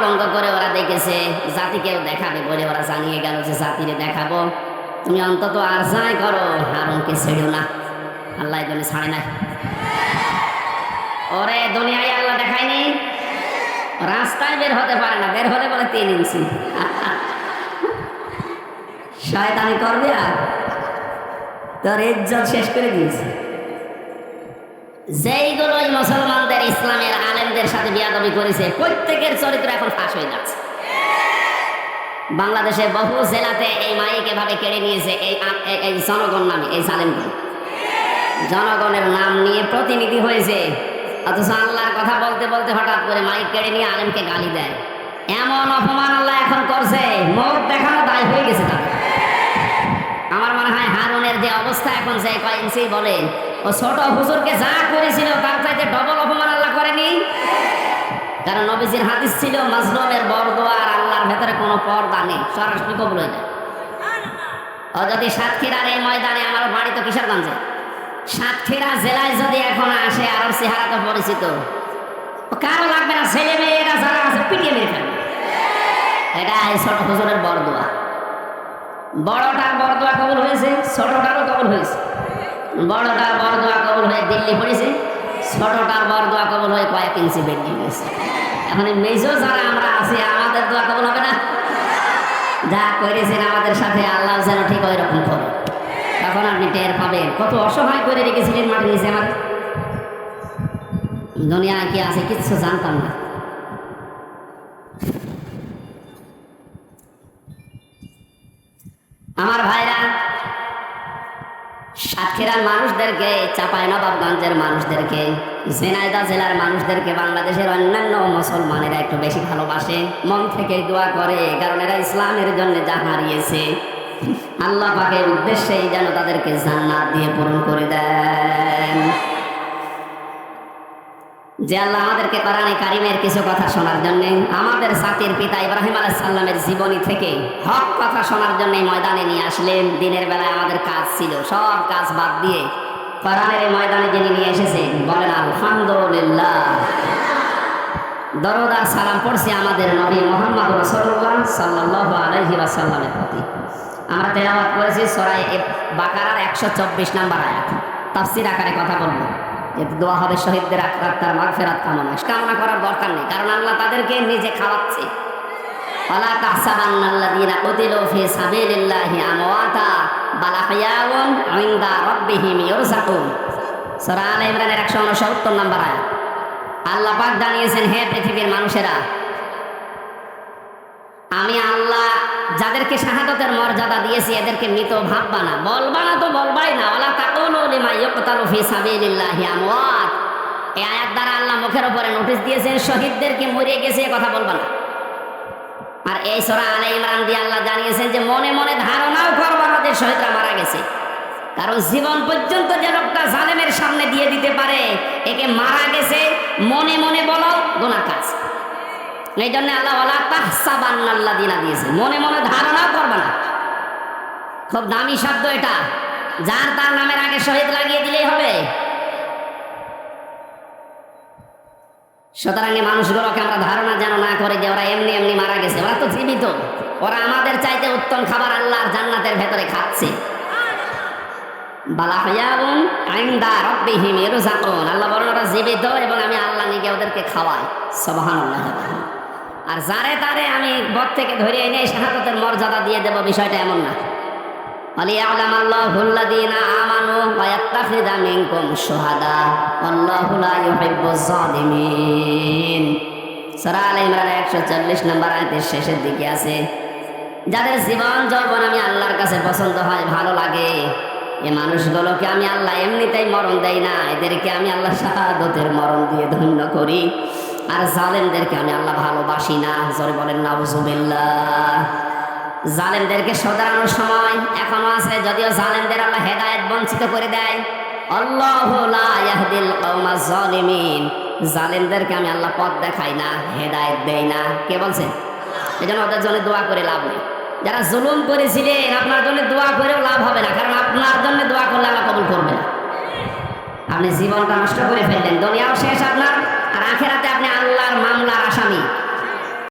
ভঙ্গ করে ওরা দেখেছে জাতিকেও দেখাবে বলে ওরা জানিয়ে গেল যে জাতিরে দেখাবো, তুমি অন্তত আর যাই করো হারুনকে ছেড়ো না। আল্লাহ এই জন্য ছাড়ে নাই। ওরে দুনিয়ায় আল্লাহ দেখায়নি, রাস্তায় বের হতে পারে না, বের হলে বলে 3 ইঞ্চি। শয়তানি করবে আর তোর ইজ্জত শেষ করে দিয়েছে। যেইগুলোই মুসলমানদের ইসলামের আলেমদের সাথে বিয়াদবি করেছে প্রত্যেকের চরিত্র এখন ফাঁস হয়ে যাচ্ছে। বাংলাদেশে বহু জেলাতে এই মাইক এভাবে কেড়ে নিয়েছে এই জনগণ নামে এই জালেমগুলো। জনগণের নাম নিয়ে প্রতিনিধি হয়েছে, অথচ আল্লাহর কথা বলতে বলতে হঠাৎ করে মাইক কেড়ে নিয়ে আলেমকে গালি দেয়। এমন অপমান আল্লাহ এখন করছে, মুখ দেখানো দায় হয়ে গেছে তাদের। আমার মনে হয় হারুনের যে অবস্থা এখন, যে কয় ইঞ্চি বলে, ও ছোট হুজুরকে যা করেছিল তার চাইতে ডবল অপমান আল্লাহ করেনি। কারণ নবীজির হাদিস ছিল মাজলুমের বরদোয়া আর আল্লাহর ভেতরে কোনো পর্দা নেই, সরাসরি কবুল হয়ে যায়। ও যদি সাতক্ষীরার এই ময়দানে, আমার বাড়ি তো কিশোরগঞ্জে, সাতক্ষীরা জেলায় যদি এখন আসে, আর ওর চেহারা তো পরিচিত, কারো লাগবে না, ছেলে মেয়েরা যারা আছে পিটিয়ে মেরে ফেলবে। এটা এই ছোট হুজুরের বরদোয়া। বড়টার বরদোয়া কবুল হয়েছে, ছোটটারও কবুল হয়েছে। বড়টার বরদোয়া কবুল হয়ে দিল্লি পড়েছে, ছোটটার বরদোয়া কবুল হয়ে কয়েক ইঞ্চি বেরিয়ে গেছে। এখন মেজো যারা আমরা আছি, আমাদের দোয়া কবুল হবে না? যা করেছেন আমাদের সাথে আল্লাহ যেন ঠিক ওই রকম করে, তখন আপনি টের পাবেন কত অসহায় করে রেখেছিলেন মাটির নিচে। আমার দুনিয়ায় কি আছে কিচ্ছু জানতাম না। আমার ভাইরা, সাতক্ষীরার মানুষদেরকে, চাঁপাইনবাবগঞ্জের মানুষদেরকে, ঝিনাইদহ জেলার মানুষদেরকে বাংলাদেশের অন্যান্য মুসলমানেরা একটু বেশি ভালোবাসে, মন থেকে দোয়া করে, কারণ এরা ইসলামের জন্য যা হারিয়েছে আল্লাহ পাকের উদ্দেশ্যেই যেন তাদেরকে জান্নাত দিয়ে পূরণ করে দেন। যে আল্লাহ আমাদেরকে কোরআনে কারিমের কিছু কথা শোনার জন্য, আমাদের জাতির পিতা ইব্রাহিম আলাইহিস সালামের জীবনী থেকে হক কথা শোনার জন্য ময়দানে নিয়ে আসলেন। দিনের বেলায় আমাদের কাজ ছিল, সব কাজ বাদ দিয়ে কোরআনের এই ময়দানে যিনি নিয়ে এসেছেন, বলেন আলহামদুলিল্লাহ। দরুদ আর সালাম পড়ছি আমাদের নবী মুহাম্মদ রাসূলুল্লাহ সাল্লাল্লাহু আলাইহি ওয়াসাল্লামের প্রতি। আমরা তেলাওয়াত করেছি সূরা বাকারার 124 নম্বর আয়াত। তাফসীর আকারে কথা বলবো, এতে দোয়া হবে শহীদদের আত্মার মাগফিরাত কামনা করার দরকার নেই, কারণ আল্লাহ তাদেরকে নিজে খাওয়াচ্ছে। ওয়ালা তাহসাবান্নাল্লাযীনা কুতিলু ফী সাবিলিল্লাহি আমওয়াতা বাল আহইয়াউন ইনদা রাব্বিহিম ইরযাকুন। সূরা আলে ইমরানের 169 নম্বর আয়াত। আল্লাহ পাক জানিয়েছেন, হে পৃথিবীর মানুষেরা, আমি আল্লাহ যাদেরকে শাহাদাতের মর্যাদা দিয়েছি এদেরকে মৃত ভাববা না, বলবা না তো বলবাই না। ওয়ালা তাকুলু লিমা ইউকতালু ফী সাবিলিল্লাহি আমওয়াত। এই আয়াত দ্বারা আল্লাহ মুখের উপরে নোটিশ দিয়েছেন, শহীদদেরকে মরে গেছে কথা বলবা না। আর এই সূরা আলে ইমরান দিয়ে আল্লাহ জানিয়েছেন যে মনে মনে ধারণাও করবা না যে শহীদরা মারা গেছে, কারণ জীবন পর্যন্ত যে লোকটা জালেমের সামনে দিয়ে দিতে পারে একে মারা গেছে মনে মনে বলো গুনাহ কাজ। এই জন্য আল্লাহ ওয়ালা তাহসাবান্নাল্লাযীনা দিয়েছে, মনে মনে ধারণাও করবা না। খুব দামি শব্দ এটা, যার তার নামের আগে শহীদ লাগিয়ে দিলেই হবে। সুতরাং এই মানুষগুলোকে আমরা ধারণা যেন না করে যে ওরা এমনি এমনি মারা গেছে, ওরা তো জীবিত, ওরা আমাদের চাইতে উত্তম খাবার আল্লাহর জান্নাতের ভেতরে খাচ্ছে। বাল আহইয়াউন ইনদা রাব্বিহিম ইরযাকুন। আল্লাহ বলেন ওরা জীবিত এবং আমি আল্লাহ নিজে ওদেরকে খাওয়াই। সুবহানাল্লাহ। আর যারে তারে আমি বদ থেকে ধরে এনে শাহাদাতের মর্যাদা দিয়ে দেব, বিষয়টা এমন না। ওয়ালিয়ালামাল্লাহুল্লাযীনা আমানু ওয়া ইয়াত্তাখিযা মিনকুম শুহাদা ওয়াল্লাহু লা ইউহিব্বুজ জালিমিন। সূরা আলে ইমরানের 140 নম্বর আয়াতের শেষের দিকে আছে, যাদের জীবন যৌবন আমি আল্লাহর কাছে পছন্দ হয়, ভালো লাগে, এই মানুষগুলোকে আমি আল্লাহ এমনিতেই মরণ দেই না, এদেরকে আমি আল্লাহ শাহাদাতের মরণ দিয়ে ধন্য করি। আর জালেমদেরকে আমি আল্লাহ ভালোবাসি না। জোরে বলেন নাউজুবিল্লাহ। জালেমদেরকে শোধরানোর সময় এখনো আছে, যদিও জালেমদের আল্লাহ হেদায়েত বঞ্চিত করে দেয়। আল্লাহু লা ইয়াহদিল কওমাজ জালিমিন। জালেমদেরকে আমি আল্লাহ পথ দেখাই না, হেদায়েত দেই না। কে বলছেন? এজন্য ওদের জন্য দোয়া করে লাভ নেই। যারা জুলুম করেছিলেন আপনার জন্য দোয়া করেও লাভ হবে না, কারণ আপনার জন্য দোয়া করলে আল্লাহ কবুল করবে না। আপনি জীবনটা নষ্ট করে ফেললেন, দুনিয়াও শেষ আপনার, আর আখিরাতে আপনি আল্লাহর মামলার আসামি।